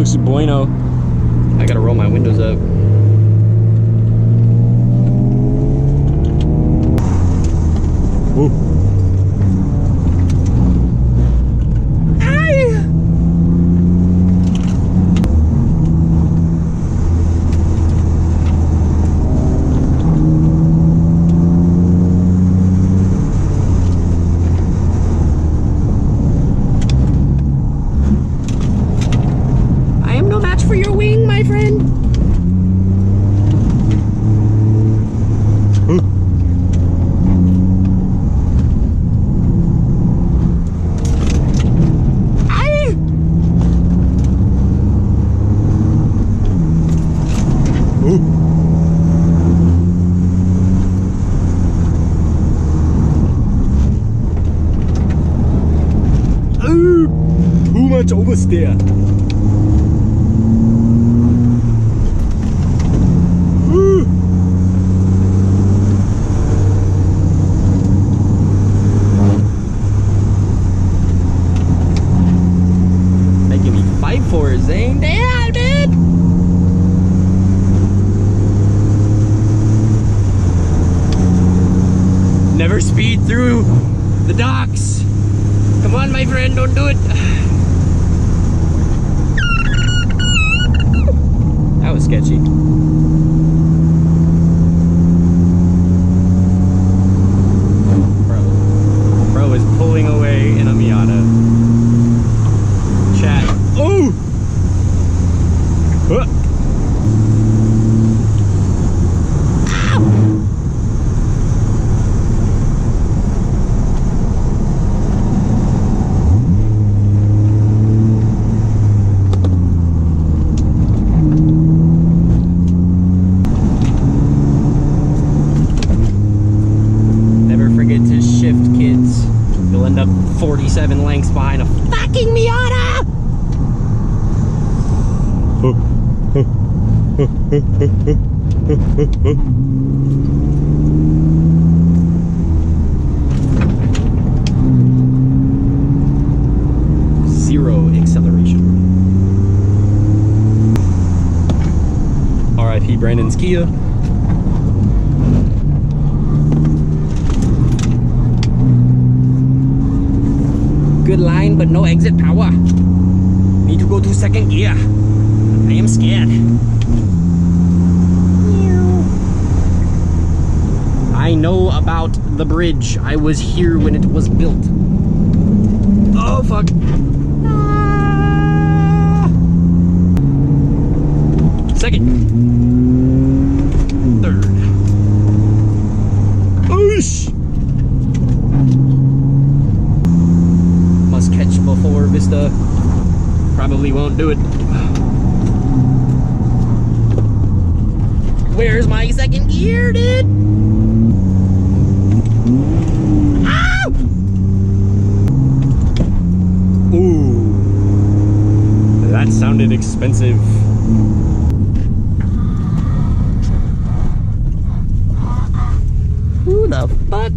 Looks bueno. I gotta roll my windows up. Woo. For your wing, my friend. Too much oversteer. For Zane, damn, dude. Never speed through the docks. Come on, my friend, don't do it. That was sketchy. Bro is pulling away in a Miata. Chat. Oh! Never forget to shift, kids. You'll end up 47 lengths behind a fucking Miata! Zero acceleration. RIP Brandon's Kia. Good line, but no exit power. Need to go to second gear. I am scared. I know about the bridge. I was here when it was built. Oh, fuck. Ah. Second. Third. Oosh. Must catch before Vista. Probably won't do it. Where's my second gear, dude? Ow! Ooh. That sounded expensive. Who the fuck?